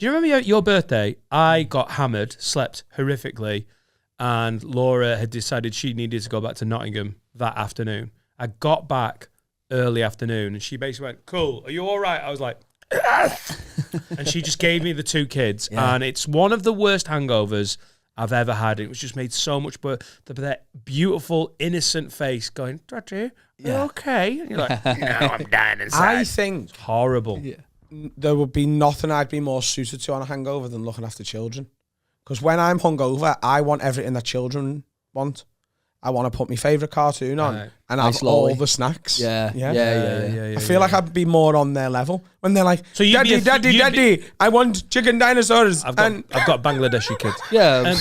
Do you remember your birthday? I got hammered, slept horrifically, and Laura had decided she needed to go back to Nottingham that afternoon. I got back early afternoon, and she basically went, "Cool, are you all right?" I was like, "Yes!" And she just gave me the 2 kids, and it's one of the worst hangovers I've ever had. It was just made so much, but that beautiful, innocent face going, "Daddy, okay?" And you're like, "No, I'm dying inside." I think it's horrible. Yeah. There would be nothing I'd be more suited to on a hangover than looking after children. Because when I'm hungover, I want everything that children want. I want to put my favourite cartoon on and have all the snacks. Yeah. I feel like I'd be more on their level when they're like, so Daddy, I want chicken dinosaurs. I've got Bangladeshi kids. Yeah.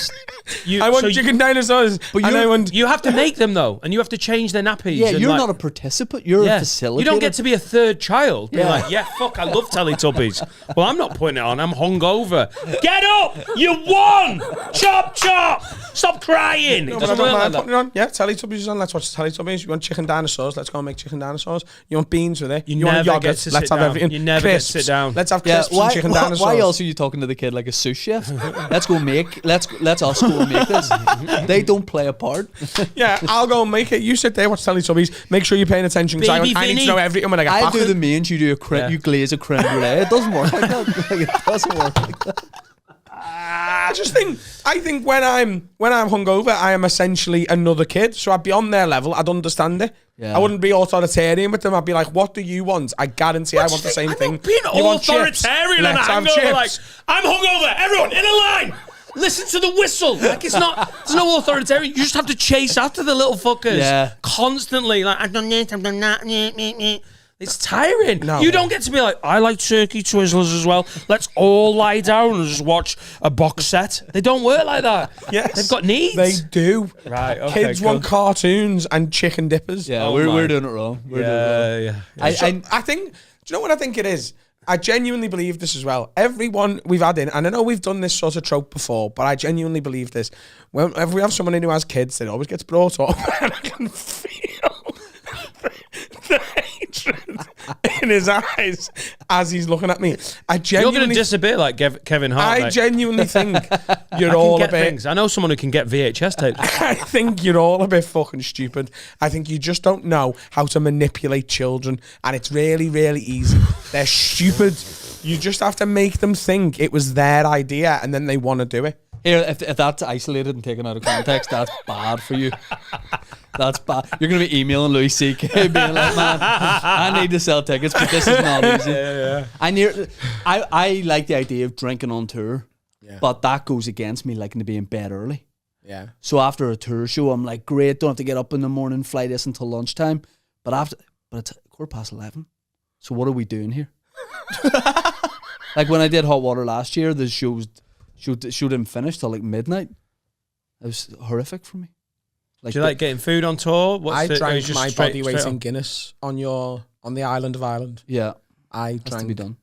I want chicken dinosaurs. But you have to make them though, and you have to change their nappies. Yeah, you're not a participant. You're a facilitator. You don't get to be a third child. You're like, fuck, I love Teletubbies. Well, I'm not putting it on. I'm hungover. Get up! You won! Chop, chop! Stop crying. It doesn't work like that. Putting it on. Yeah, Teletubbies is on. Let's watch Teletubbies. You want chicken dinosaurs? Let's go and make chicken dinosaurs. You want beans with it? You want yogurt? Let's have everything. You never get to sit down. Let's have crisps and chicken dinosaurs. Why else are you talking to the kid like a sous chef? Let's us go and make this. They don't play a part. Yeah, I'll go and make it. You sit there, watch Teletubbies. Make sure you're paying attention because I need to know everything when I get back. I do the mains. You do you glaze a creme brulee. It doesn't work like that. It doesn't work like that. I think when I'm hungover, I am essentially another kid. So I'd be on their level. I'd understand it. Yeah. I wouldn't be authoritarian with them. I'd be like, "What do you want?" I guarantee I want the same thing. Being authoritarian and hangover, like I'm hungover. Everyone in a line. Listen to the whistle. Like there's no authoritarian. You just have to chase after the little fuckers constantly. Like I've done this, I've done that. It's tiring. No. You don't get to be like, I like turkey twizzlers as well. Let's all lie down and just watch a box set. They don't work like that. Yes. They've got needs. They do. Right, okay, kids want cartoons and chicken dippers. Yeah, we're doing it wrong. We're doing it wrong. I think, do you know what I think it is? I genuinely believe this as well. Everyone we've had in, and I know we've done this sort of trope before, but I genuinely believe this. Whenever we have someone in who has kids, it always gets brought up, and I can feel the hatred in his eyes as he's looking at me. You're going to disappear like Kevin Hart. I genuinely think you're all a bit... Things. I know someone who can get VHS tapes. I think you're all a bit fucking stupid. I think you just don't know how to manipulate children, and it's really, really easy. They're stupid. You just have to make them think it was their idea, and then they want to do it. Here, if that's isolated and taken out of context, that's bad for you. That's bad. You're going to be emailing Louis C.K. being like, "Man, I need to sell tickets, but this is not easy." Yeah. I like the idea of drinking on tour, but that goes against me liking to be in bed early. Yeah. So after a tour show, I'm like, great, don't have to get up in the morning, fly this until lunchtime. But it's 11:15. So what are we doing here? Like when I did Hot Water last year, the show didn't finish till like midnight. It was horrific for me. Do you like getting food on tour? I drank my body weight in Guinness on the island of Ireland. Yeah, I drank to be done.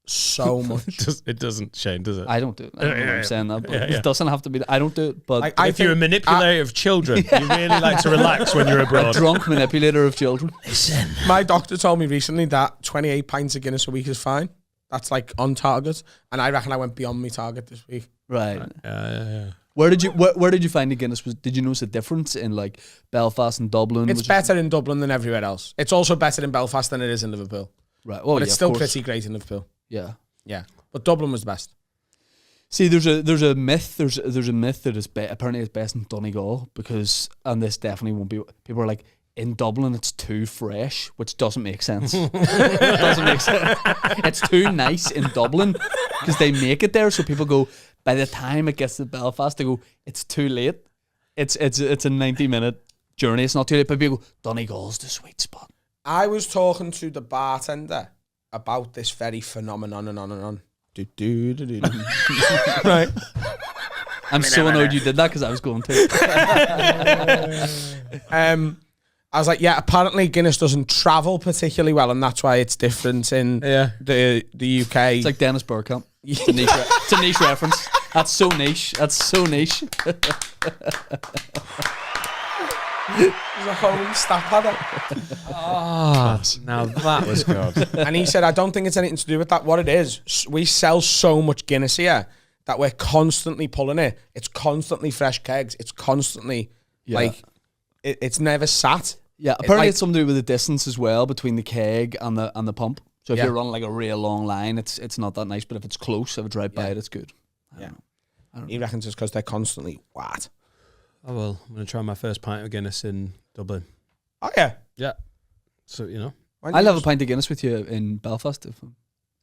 So much. It doesn't, Shane, does it? I don't do it. I don't know why I'm saying that, but it doesn't have to be. I don't do it. But if you're a manipulator of children, you really like to relax when you're abroad. A drunk manipulator of children. Listen, my doctor told me recently that 28 pints of Guinness a week is fine. That's like on target, and I reckon I went beyond my target this week. Right. Yeah. Where did you find the Guinness? Did you notice a difference in like Belfast and Dublin? It's better in Dublin than everywhere else. It's also better in Belfast than it is in Liverpool. Right. Well, but it's still pretty great in Liverpool. Yeah. Yeah. But Dublin was the best. See, there's a myth. There's a myth that is apparently it's best in Donegal because, and this definitely won't be. People are like, in Dublin it's too fresh, which doesn't make sense. It doesn't make sense. It's too nice in Dublin because they make it there, so people go. By the time it gets to Belfast, they go, it's too late. It's a 90-minute journey. It's not too late, but people go, Donegal's the sweet spot. I was talking to the bartender about this very phenomenon and on and on. Right. I'm so annoyed you did that because I was going to. I was like, yeah, apparently Guinness doesn't travel particularly well, and that's why it's different in the UK. It's like Dennis Burkamp. It's a niche reference. That's so niche. He's a home stat ladder. Oh, now that was good. And he said, I don't think it's anything to do with that. What it is, we sell so much Guinness here that we're constantly pulling it. It's constantly fresh kegs. It's constantly, it's never sat. Yeah, apparently it's something to do with the distance as well between the keg and the pump. So if you're running like a real long line, it's not that nice. But if it's close, if it's right by it, it's good. I don't know. He reckons it's because they're constantly what? Oh, well, I'm going to try my first pint of Guinness in Dublin. Oh, yeah. Yeah. So, you know. I'll have a pint of Guinness with you in Belfast if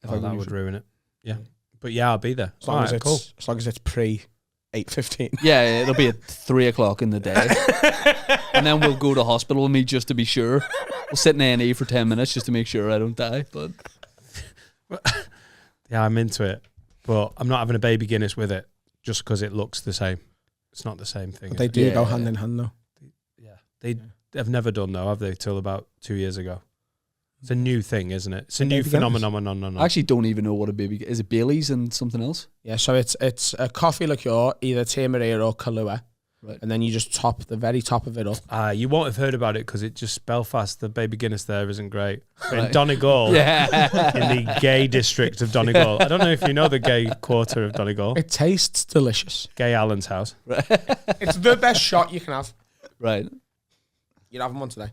that would ruin it. Yeah. But yeah, I'll be there. As long as it's pre 8:15. Yeah, it'll be at 3 o'clock in the day. And then we'll go to hospital with me just to be sure. We'll sit in A&E for 10 minutes just to make sure I don't die. But yeah, I'm into it. But I'm not having a baby Guinness with it just because it looks the same. It's not the same thing. But they do go hand in hand, though. Yeah. They have never done, though, have they, till about 2 years ago? It's a new thing, isn't it? It's a new phenomenon. I actually don't even know what a baby... Is it Bailey's and something else? Yeah, so it's a coffee liqueur, either Tia Maria or Kahlua. Right. And then you just top the very top of it up. You won't have heard about it because it just Belfast, the baby Guinness there isn't great. But in Donegal, in the gay district of Donegal, I don't know if you know the gay quarter of Donegal. It tastes delicious. Gay Allen's house. Right. It's the best shot you can have. Right. You're having one today.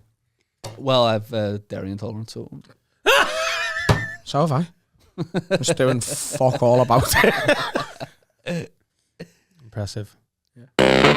Well, I've dairy intolerance, so... So have I. I'm just doing fuck all about it. Impressive. Yeah.